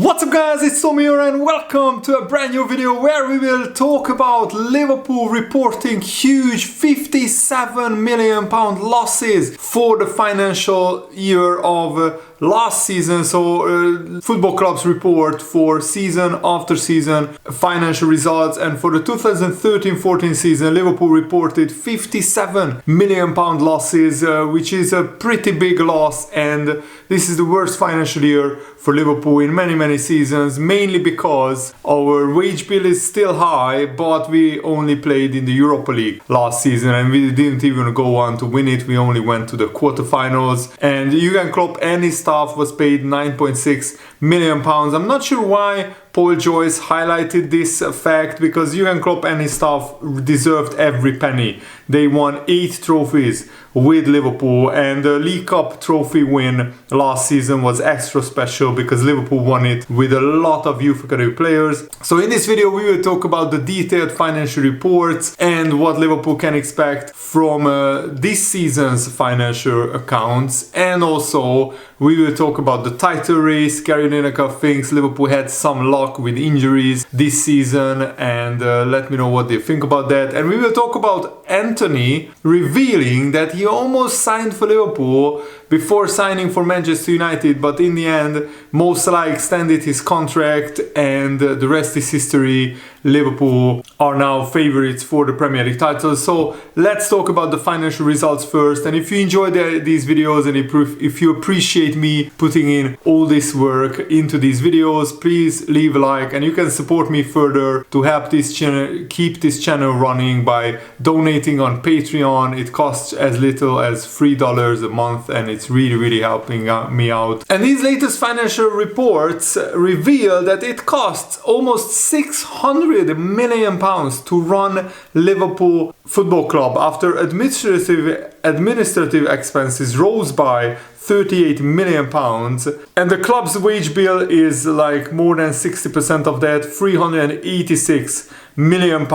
What's up guys, it's Tommy here and welcome to a brand new video where we will talk about Liverpool reporting huge £57 million losses for the financial year of last season. So football clubs report for season after season financial results, and for the 2013-14 season Liverpool reported £57 million losses, which is a pretty big loss, and this is the worst financial year for Liverpool in many seasons, mainly because our wage bill is still high, but we only played in the Europa League last season and we didn't even go on to win it. We only went to the quarterfinals, and Jurgen Klopp and his staff was paid £9.6 million. I'm not sure why Paul Joyce highlighted this fact, because Jurgen Klopp and his staff deserved every penny. They won 8 trophies with Liverpool, and the League Cup trophy win last season was extra special because Liverpool won it with a lot of youth academy players. So in this video we will talk about the detailed financial reports and what Liverpool can expect from this season's financial accounts, and also we will talk about the title race. Gary Lineker thinks Liverpool had some luck with injuries this season, and let me know what they think about that. And we will talk about Antony revealing that he almost signed for Liverpool before signing for Manchester United, but in the end Mo Salah extended his contract, and the rest is history. Liverpool are now favourites for the Premier League title. So let's talk about the financial results first. And if you enjoy these videos and if you appreciate me putting in all this work into these videos, please leave a like, and you can support me further to help this channel, keep this channel running, by donating on Patreon. It costs as little as $3 a month, and it's really helping me out. And these latest financial reports reveal that it costs almost £600 million to run Liverpool Football Club after administrative expenses rose by £38 million, and the club's wage bill is like more than 60% of that, £386 million,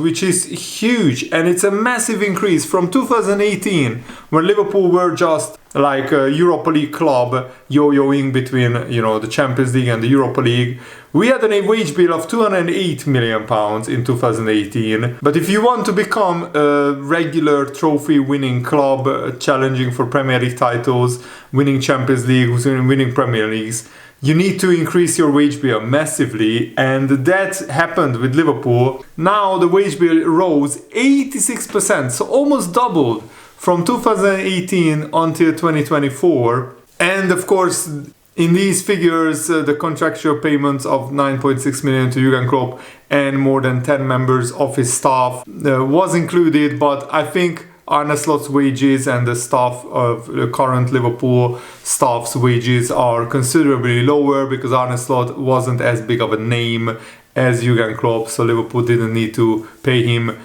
which is huge, and it's a massive increase from 2018 when Liverpool were just like a Europa League club yo-yoing between, the Champions League and the Europa League. We had a wage bill of £208 million in 2018. But if you want to become a regular trophy winning club, challenging for Premier League titles, winning Champions League, winning Premier Leagues, you need to increase your wage bill massively, and that happened with Liverpool. Now the wage bill rose 86%, so almost doubled from 2018 until 2024. And of course, in these figures, the contractual payments of £9.6 million to Jurgen Klopp and more than 10 members of his staff was included, but I think Arne Slot's wages and the staff of the current Liverpool staff's wages are considerably lower, because Arne Slot wasn't as big of a name as Jurgen Klopp, so Liverpool didn't need to pay him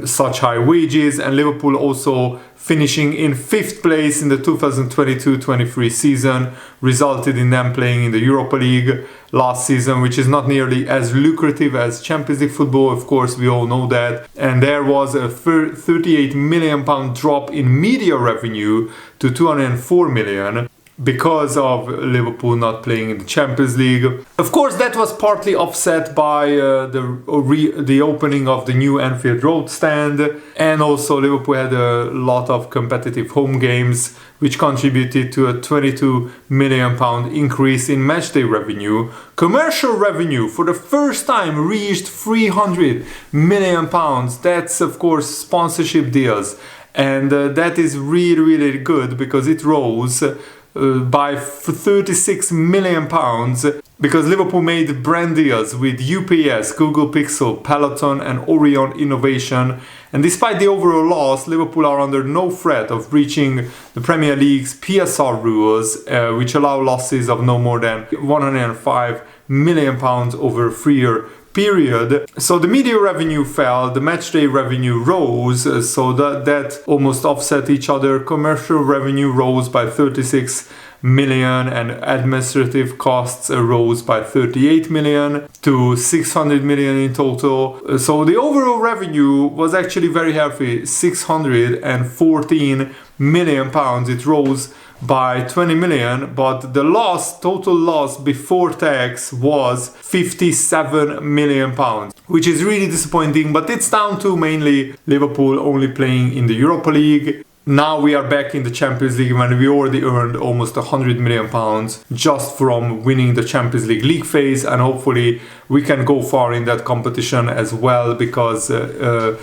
such high wages. And Liverpool also finishing in 5th place in the 2022-23 season resulted in them playing in the Europa League last season, which is not nearly as lucrative as Champions League football, of course, we all know that. And there was a £38 million drop in media revenue to £204 million because of Liverpool not playing in the Champions League. Of course, that was partly offset by the opening of the new Anfield Road stand, and also Liverpool had a lot of competitive home games, which contributed to a £22 million increase in matchday revenue. Commercial revenue for the first time reached £300 million. That's of course sponsorship deals, and that is really good, because it rose by £36 million, because Liverpool made brand deals with UPS, Google Pixel, Peloton and Orion Innovation. And despite the overall loss, Liverpool are under no threat of breaching the Premier League's PSR rules, which allow losses of no more than £105 million over a 3-year period. So the media revenue fell, the matchday revenue rose, so that almost offset each other. Commercial revenue rose by 36 million and administrative costs rose by 38 million to 600 million in total. So the overall revenue was actually very healthy, 614 million pounds. It rose by 20 million, but the total loss before tax was 57 million pounds, which is really disappointing, but it's down to mainly Liverpool only playing in the Europa League. Now we are back in the Champions League when we already earned almost 100 million pounds just from winning the Champions League phase, and hopefully we can go far in that competition as well, because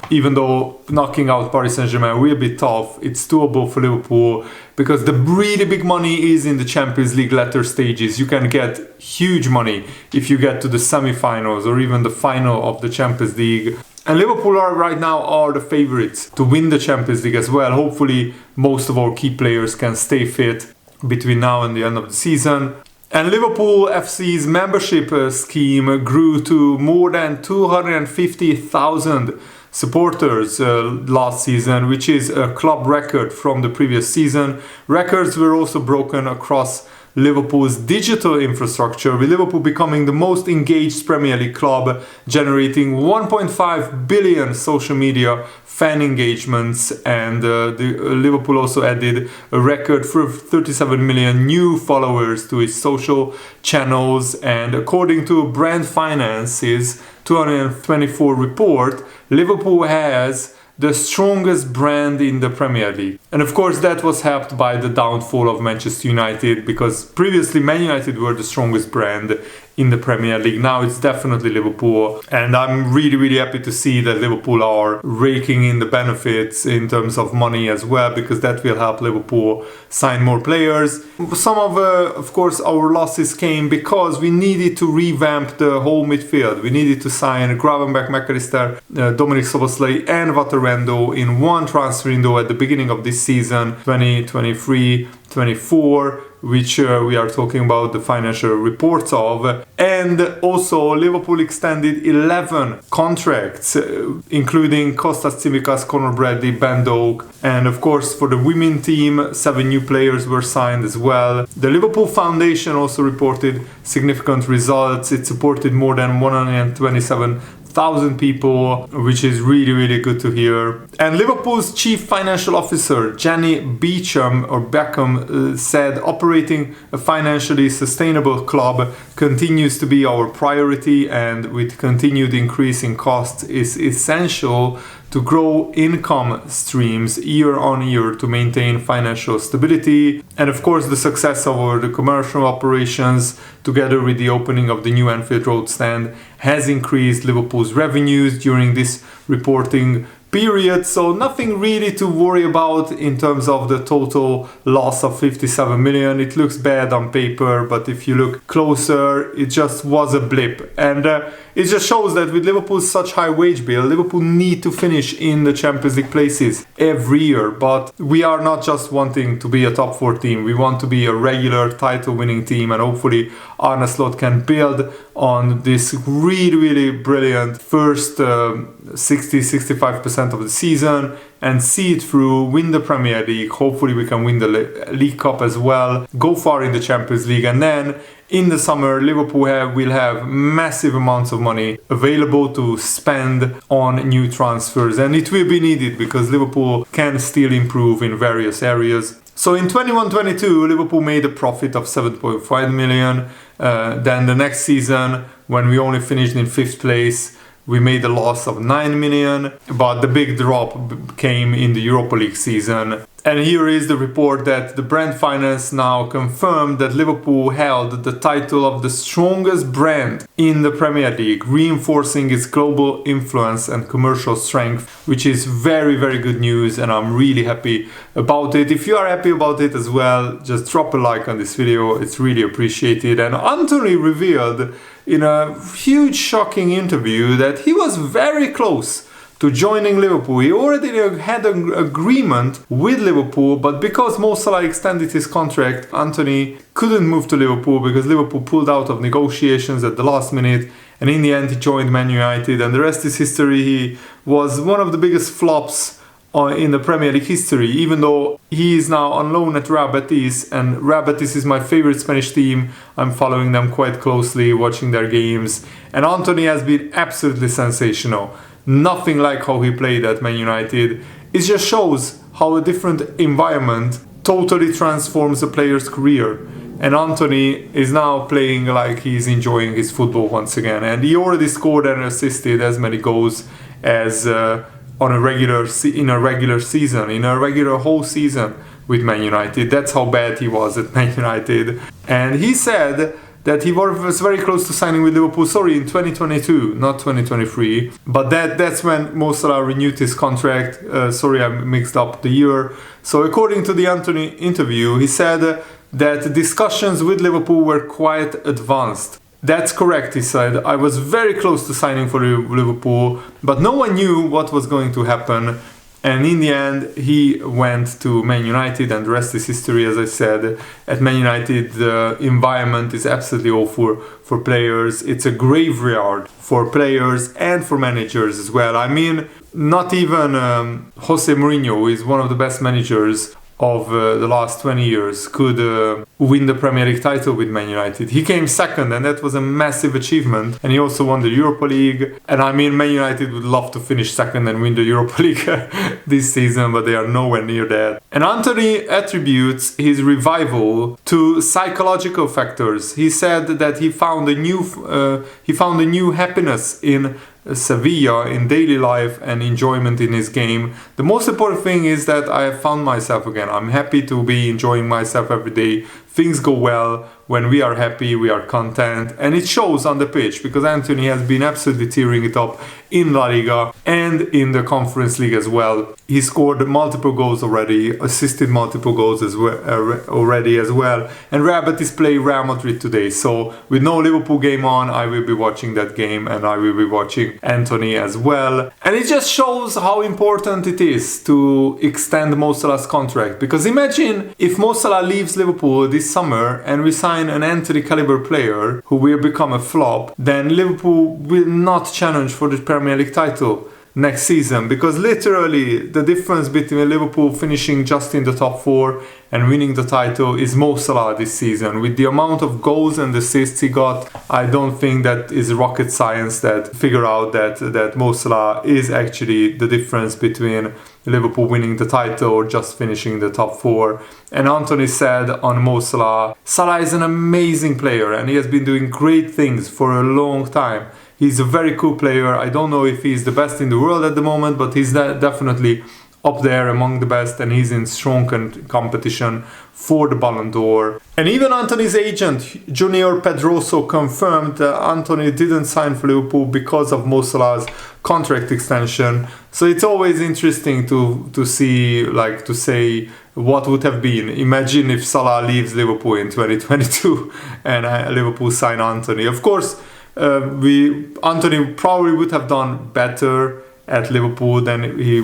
even though knocking out Paris Saint-Germain will be tough, it's doable for Liverpool, because the really big money is in the Champions League latter stages. You can get huge money if you get to the semi-finals or even the final of the Champions League. And Liverpool right now are the favourites to win the Champions League as well. Hopefully most of our key players can stay fit between now and the end of the season. And Liverpool FC's membership scheme grew to more than 250,000 supporters last season, which is a club record from the previous season. Records were also broken across Liverpool's digital infrastructure, with Liverpool becoming the most engaged Premier League club, generating 1.5 billion social media fan engagements, and Liverpool also added a record for 37 million new followers to its social channels. And according to Brand Finance's 2024 report, Liverpool has the strongest brand in the Premier League. And of course that was helped by the downfall of Manchester United, because previously Man United were the strongest brand in the Premier League. Now it's definitely Liverpool, and I'm really happy to see that Liverpool are raking in the benefits in terms of money as well, because that will help Liverpool sign more players. Some of course our losses came because we needed to revamp the whole midfield. We needed to sign Gravenberch, McAllister, Dominic Szoboszlai and Vatorando in one transfer window at the beginning of this season, 2023-24, which we are talking about the financial reports of. And also Liverpool extended 11 contracts, including Kostas Tsimikas, Conor Bradley, Ben Doak, and of course for the women team 7 new players were signed as well. The Liverpool Foundation also reported significant results. It supported more than 127,000 people, which is really good to hear. And Liverpool's chief financial officer Jenny Beckham said operating a financially sustainable club continues to be our priority, and with continued increase in costs is essential to grow income streams year on year to maintain financial stability. And of course the success of the commercial operations, together with the opening of the new Anfield Road stand, has increased Liverpool's revenues during this reporting period. So nothing really to worry about in terms of the total loss of 57 million. It looks bad on paper, but if you look closer, it just was a blip. And it just shows that with Liverpool's such high wage bill, Liverpool need to finish in the Champions League places every year. But we are not just wanting to be a top 4 team. We want to be a regular title winning team, and hopefully Arne Slot can build on this really brilliant first 60-65% of the season and see it through, win the Premier League. Hopefully we can win the League Cup as well, go far in the Champions League, and then in the summer Liverpool will have massive amounts of money available to spend on new transfers, and it will be needed because Liverpool can still improve in various areas. So in 21-22 Liverpool made a profit of 7.5 million. Then the next season, when we only finished in 5th place, we made a loss of 9 million, but the big drop came in the Europa League season. And here is the report that the Brand Finance now confirmed that Liverpool held the title of the strongest brand in the Premier League, reinforcing its global influence and commercial strength, which is very good news, and I'm really happy about it. If you are happy about it as well, just drop a like on this video, it's really appreciated. And Antony revealed in a huge shocking interview that he was very close to joining Liverpool. He already had an agreement with Liverpool, but because Mo Salah extended his contract, Antony couldn't move to Liverpool because Liverpool pulled out of negotiations at the last minute, and in the end he joined Man United, and the rest is history. He was one of the biggest flops in the Premier League history, even though he is now on loan at Real Betis, and Real Betis is my favorite Spanish team. I'm following them quite closely, watching their games, and Antony has been absolutely sensational. Nothing like how he played at Man United. It just shows how a different environment totally transforms a player's career. And Antony is now playing like he's enjoying his football once again. And he already scored and assisted as many goals as in a regular whole season with Man United. That's how bad he was at Man United. And he said that he was very close to signing with Liverpool, in 2022, not 2023. But that's when Mo Salah renewed his contract. I mixed up the year. So according to the Antony interview, he said that discussions with Liverpool were quite advanced. That's correct, he said. I was very close to signing for Liverpool, but no one knew what was going to happen. And in the end, he went to Man United, and the rest is history, as I said. At Man United, the environment is absolutely awful for players. It's a graveyard for players and for managers as well. I mean, not even Jose Mourinho, who is one of the best managers of the last 20 years, could win the Premier League title with Man United. He came second, and that was a massive achievement. And he also won the Europa League. And I mean, Man United would love to finish second and win the Europa League this season, but they are nowhere near that. And Antony attributes his revival to psychological factors. He said that he found a new happiness in Sevilla, in daily life and enjoyment in his game. The most important thing is that I have found myself again. I'm happy to be enjoying myself every day. Things go well. When we are happy, we are content. And it shows on the pitch, because Antony has been absolutely tearing it up in La Liga and in the Conference League as well. He scored multiple goals already, assisted multiple goals as well, And Real Betis play Real Madrid today. So with no Liverpool game on, I will be watching that game, and I will be watching Antony as well. And it just shows how important it is to extend Mo Salah's contract. Because imagine if Mo Salah leaves Liverpool this summer and we sign an Antony caliber player who will become a flop, then Liverpool will not challenge for the Premier League title next season, because literally the difference between Liverpool finishing just in the top 4 and winning the title is Mo Salah this season. With the amount of goals and assists he got, I don't think that is rocket science that figure out that Mo Salah is actually the difference between Liverpool winning the title or just finishing the top 4. And Antony said on Mo Salah, Salah is an amazing player and he has been doing great things for a long time. He's a very cool player. I don't know if he's the best in the world at the moment, but he's definitely up there among the best, and he's in strong competition for the Ballon d'Or. And even Antony's agent, Junior Pedroso, confirmed that Antony didn't sign for Liverpool because of Mo Salah's contract extension. So it's always interesting to see, to say what would have been. Imagine if Salah leaves Liverpool in 2022 and Liverpool sign Antony. Of course, Antony probably would have done better at Liverpool than he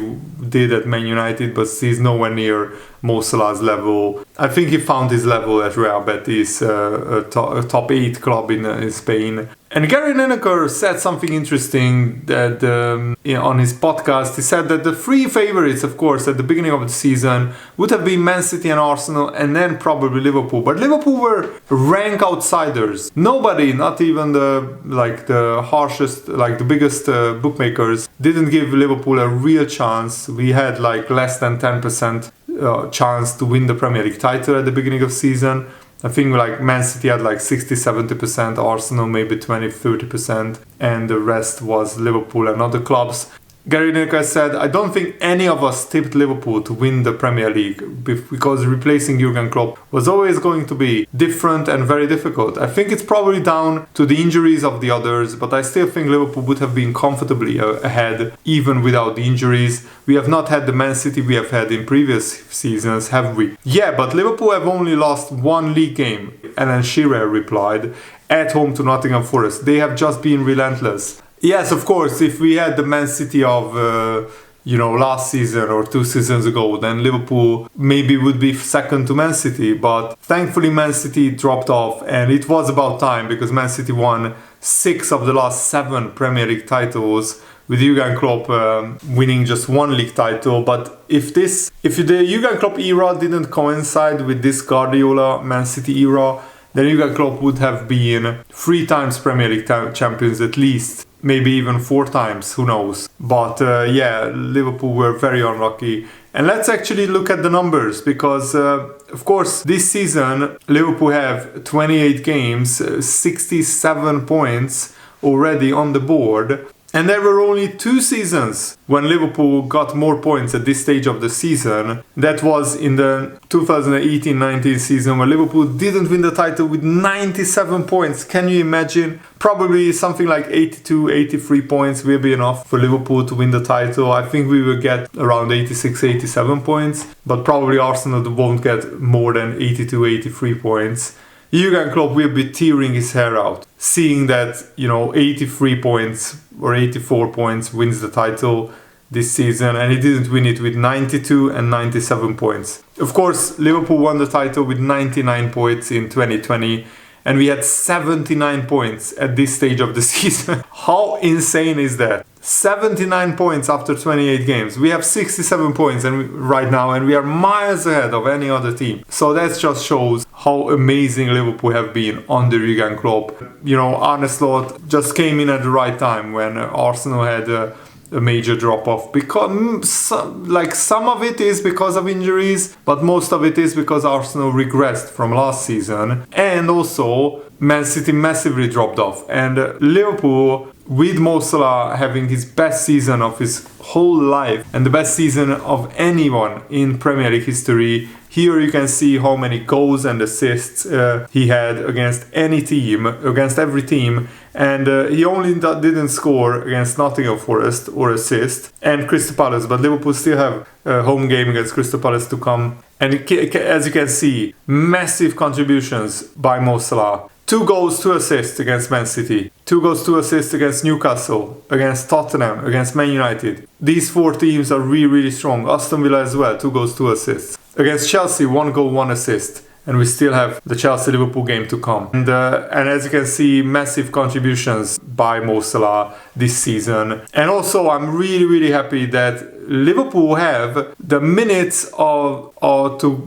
did at Man United, but he's nowhere near Mo Salah's level. I think he found his level at Real Betis, a top 8 club in Spain. And Gary Lineker said something interesting that on his podcast. He said that the 3 favorites, of course, at the beginning of the season would have been Man City and Arsenal, and then probably Liverpool. But Liverpool were rank outsiders. Nobody, not even the harshest, the biggest bookmakers, didn't give Liverpool a real chance. We had less than 10% chance to win the Premier League title at the beginning of the season. I think Man City had 60-70%, Arsenal maybe 20-30%, and the rest was Liverpool and other clubs. Gary Lineker said, I don't think any of us tipped Liverpool to win the Premier League because replacing Jurgen Klopp was always going to be different and very difficult. I think it's probably down to the injuries of the others, but I still think Liverpool would have been comfortably ahead even without the injuries. We have not had the Man City we have had in previous seasons, have we? Yeah, but Liverpool have only lost 1 league game, Alan Shearer replied, at home to Nottingham Forest. They have just been relentless. Yes, of course, if we had the Man City of, last season or 2 seasons ago, then Liverpool maybe would be second to Man City. But thankfully, Man City dropped off, and it was about time because Man City won 6 of the last 7 Premier League titles, with Jurgen Klopp winning just 1 league title. But if the Jurgen Klopp era didn't coincide with this Guardiola Man City era, then Jurgen Klopp would have been 3 times Premier League champions at least. Maybe even 4 times, who knows. But Liverpool were very unlucky And let's actually look at the numbers because, of course, this season Liverpool have 28 games, 67 points already on the board. And there were only 2 seasons when Liverpool got more points at this stage of the season. That was in the 2018-19 season where Liverpool didn't win the title with 97 points. Can you imagine? Probably something like 82, 83 points will be enough for Liverpool to win the title. I think we will get around 86, 87 points, but probably Arsenal won't get more than 82, 83 points. Jurgen Klopp will be tearing his hair out, seeing that, 83 points or 84 points wins the title this season, and he didn't win it with 92 and 97 points. Of course, Liverpool won the title with 99 points in 2020, and we had 79 points at this stage of the season. How insane is that? 79 points after 28 games. We have 67 points right now, and we are miles ahead of any other team. So that just shows how amazing Liverpool have been under Jurgen Klopp. Arne Slot just came in at the right time when Arsenal had a major drop-off. Because some of it is because of injuries, but most of it is because Arsenal regressed from last season. And also, Man City massively dropped off. And Liverpool, with Mo Salah having his best season of his whole life and the best season of anyone in Premier League history, here you can see how many goals and assists he had against any team, against every team. And he only didn't score against Nottingham Forest or assist and Crystal Palace, but Liverpool still have a home game against Crystal Palace to come. And as you can see, massive contributions by Mo Salah. 2 goals, 2 assists against Man City. 2 goals, 2 assists against Newcastle, against Tottenham, against Man United. These 4 teams are really, really strong. Aston Villa as well, 2 goals, 2 assists. Against Chelsea, 1 goal, 1 assist. And we still have the Chelsea-Liverpool game to come. And as you can see, massive contributions by Mo Salah this season. And also, I'm really, really happy that Liverpool have the minutes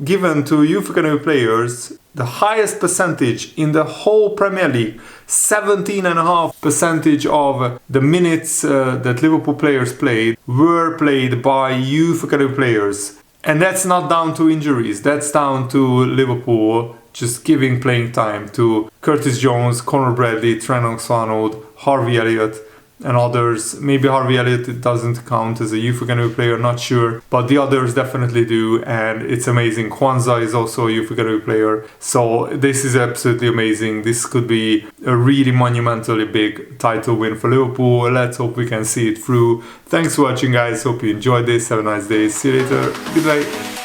given to youth academy players, the highest percentage in the whole Premier League. 17.5% of the minutes that Liverpool players played were played by youth academy players. And that's not down to injuries, that's down to Liverpool just giving playing time to Curtis Jones, Conor Bradley, Trent Alexander-Arnold, Harvey Elliott and others. Maybe Harvey Elliott doesn't count as a youth academy player, not sure, but the others definitely do, and it's amazing. Kwanzaa is also a youth academy player, so this is absolutely amazing. This could be a really monumentally big title win for Liverpool. Let's hope we can see it through. Thanks for watching, guys. Hope you enjoyed this. Have a nice day. See you later. Good night.